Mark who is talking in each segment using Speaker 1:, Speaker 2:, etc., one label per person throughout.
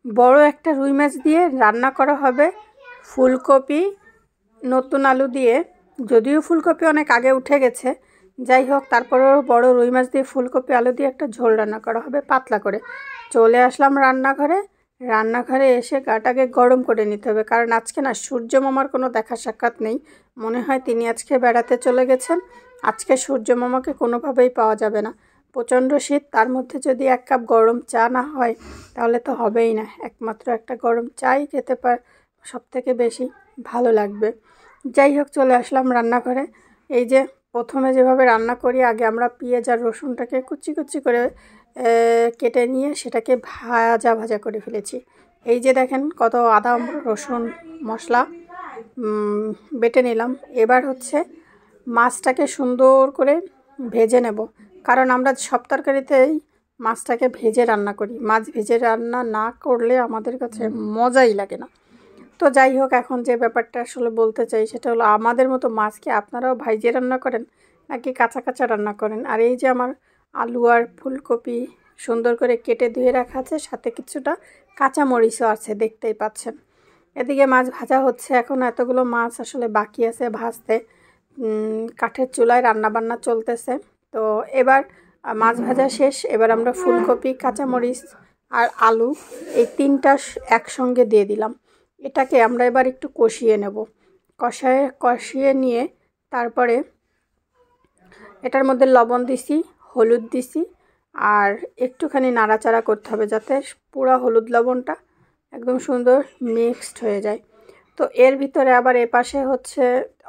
Speaker 1: বড় একটা রুই মাছ দিয়ে রান্না করা হবে ফুলকপি নতুন আলু দিয়ে। যদিও ফুলকপি অনেক আগে উঠে গেছে, যাই হোক তারপরেও বড় রুই মাছ দিয়ে ফুলকপি আলু দিয়ে একটা ঝোল রান্না করা হবে পাতলা করে। চলে আসলাম রান্নাঘরে এসে গাটাকে গরম করে নিতে হবে, কারণ আজকে না সূর্য মামার কোনো দেখা সাক্ষাৎ নেই। মনে হয় তিনি আজকে বেড়াতে চলে গেছেন। আজকে সূর্য মামাকে কোনোভাবেই পাওয়া যাবে না। প্রচণ্ড শীত, তার মধ্যে যদি 1 কাপ গরম চা না হয় তাহলে তো হবেই না। একমাত্র একটা গরম চাই খেতে সব থেকে বেশি ভালো লাগবে। যাই হোক চলে আসলাম রান্নাঘরে। এই যে প্রথমে যেভাবে রান্না করি, আগে আমরা পেঁয়াজ আর রসুনটাকে কুচি কুচি করে কেটে নিয়ে সেটাকে ভাজা করে ফেলেছি। এই যে দেখেন কত আদা রসুন মশলা বেটে নিলাম। এবার হচ্ছে মাছটাকে সুন্দর করে ভেজে নেব, কারণ আমরা সব তরকারিতেই মাছটাকে ভেজে রান্না করি। মাছ ভেজে রান্না না করলে আমাদের কাছে মজাই লাগে না। তো যাই হোক, এখন যে ব্যাপারটা আসলে বলতে চাই সেটা হলো, আমাদের মতো মাছ কি আপনারাও ভাইজে রান্না করেন নাকি কাঁচা কাঁচা রান্না করেন? আর এই যে আমার আলু আর ফুলকপি সুন্দর করে কেটে ধুয়ে রাখা আছে, সাথে কিছুটা কাঁচামরিচও আছে, দেখতেই পাচ্ছেন। এদিকে মাছ ভাজা হচ্ছে। এখন এতগুলো মাছ আসলে বাকি আছে ভাজতে। কাঠের চুলায় রান্নাবান্না চলতেছে। তো এবার মাছ ভাজা শেষ। এবার আমরা ফুলকপি, কাঁচামরিচ আর আলু এই 3টা একসঙ্গে দিয়ে দিলাম। এটাকে আমরা এবার একটু কষিয়ে নেব। কষিয়ে নিয়ে তারপরে এটার মধ্যে লবণ দিছি, হলুদ দিছি, আর একটুখানি নাড়াচাড়া করতে হবে যাতে পুরো হলুদ লবণটা একদম সুন্দর মিক্সড হয়ে যায়। তো এর ভিতরে আবার এপাশে হচ্ছে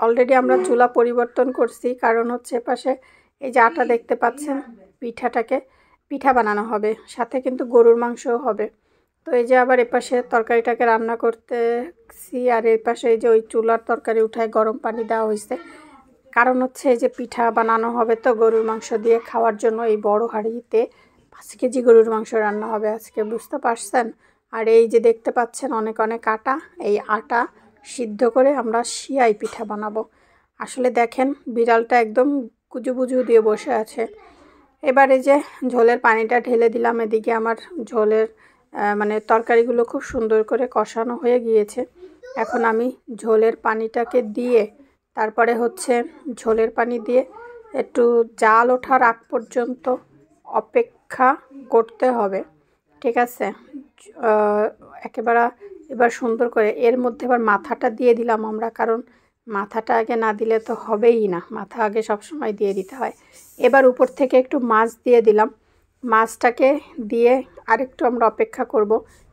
Speaker 1: অলরেডি আমরা চুলা পরিবর্তন করছি, কারণ হচ্ছে এপাশে এই যে আটা দেখতে পাচ্ছেন, পিঠা বানানো হবে, সাথে কিন্তু গরুর মাংসও হবে। তো এই যে আবার এপাশে তরকারিটাকে রান্না করতেছি, আর এপাশে এই যে ওই চুলার তরকারি উঠায় গরম পানি দেওয়া হয়েছে, কারণ হচ্ছে এই যে পিঠা বানানো হবে তো গরুর মাংস দিয়ে খাওয়ার জন্য। এই বড় হাঁড়িতে 5 কেজি গরুর মাংস রান্না হবে আজকে, বুঝতে পারছেন? আর এই যে দেখতে পাচ্ছেন অনেক অনেক আটা, এই আটা সিদ্ধ করে আমরা সিয়াই পিঠা বানাবো। আসলে দেখেন বিড়ালটা একদম কুজুবুজু দিয়ে বসে আছে। এবারে যে ঝোলের পানিটা ঢেলে দিলাম। এদিকে আমার ঝোলের মানে তরকারিগুলো খুব সুন্দর করে কষানো হয়ে গিয়েছে। এখন আমি ঝোলের পানিটাকে দিয়ে তারপরে হচ্ছে ঝোলের পানি দিয়ে একটু জাল ওঠার আগ পর্যন্ত অপেক্ষা করতে হবে, ঠিক আছে? এবার সুন্দর করে এর মধ্যে এবার মাথাটা দিয়ে দিলাম আমরা, কারণ মাথাটা আগে না দিলে তো হবেই না, মাথা আগে সবসময় দিয়ে দিতে হয়। এবার উপর থেকে একটু মাছ দিয়ে দিলাম। মাছটাকে দিয়ে আরেকটু আমরা অপেক্ষা করব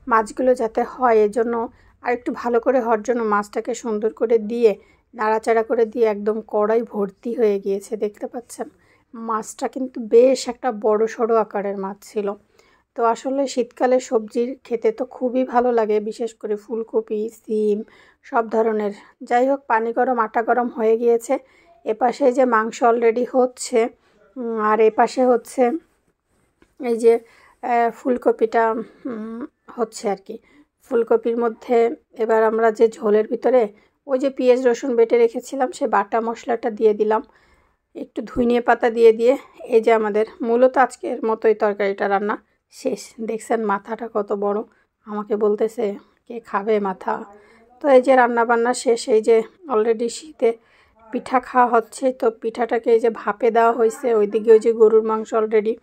Speaker 1: মাছগুলো যাতে হয়, এজন্য আরেকটু ভালো করে হওয়ার জন্য মাছটাকে সুন্দর করে দিয়ে নাড়াচাড়া করে দিয়ে একদম কড়াই ভর্তি হয়ে গিয়েছে, দেখতে পাচ্ছেন। মাছটা কিন্তু বেশ একটা বড় সড়ো আকারের মাছ ছিল। তো আসলে শীতকালে সবজির খেতে তো খুবই ভালো লাগে, বিশেষ করে ফুলকপি, সিম, সব ধরনের। যাই হোক, পানি গরম আটা গরম হয়ে গিয়েছে। এপাশে যে মাংস অলরেডি হচ্ছে, আর এপাশে হচ্ছে এই যে ফুলকপিটা হচ্ছে আর কি। ফুলকপির মধ্যে এবার আমরা যে ঝোলের ভিতরে ওই যে পেঁয়াজ রসুন বেটে রেখেছিলাম সে বাটা মশলাটা দিয়ে দিলাম, একটু ধনিয়া পাতা দিয়ে এই যে আমাদের মূলত আজকের মতোই তরকারিটা রান্না শেষ। দেখছেন মাথাটা কত বড়, আমাকে বলতেছে কে খাবে মাথা। তো এই যে রান্না বান্না শেষ। এই যে অলরেডি শীতে পিঠা খাওয়া হচ্ছে, তো পিঠাটাকে এই যে ভাপে দেওয়া হয়েছে। ওইদিকে ওই যে গরুর মাংস অলরেডি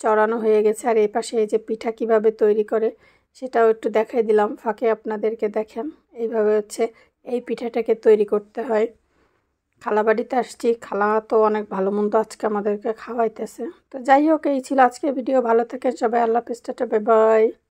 Speaker 1: চড়ানো হয়ে গেছে, আর এই পাশে এই যে পিঠা কিভাবে তৈরি করে সেটাও একটু দেখাই দিলাম ফাঁকে আপনাদেরকে। দেখেন এইভাবে হচ্ছে এই পিঠাটাকে তৈরি করতে হয়। খালা বাড়িতে আসছি, খালা তো অনেক ভালো মন্দ আজকে আমাদেরকে খাওয়াইতেছে। তো যাই হোক, এই ছিল আজকে ভিডিও। ভালো থাকেন সবাই, আল্লাহ হাফেজ, টাটা, বাই বাই।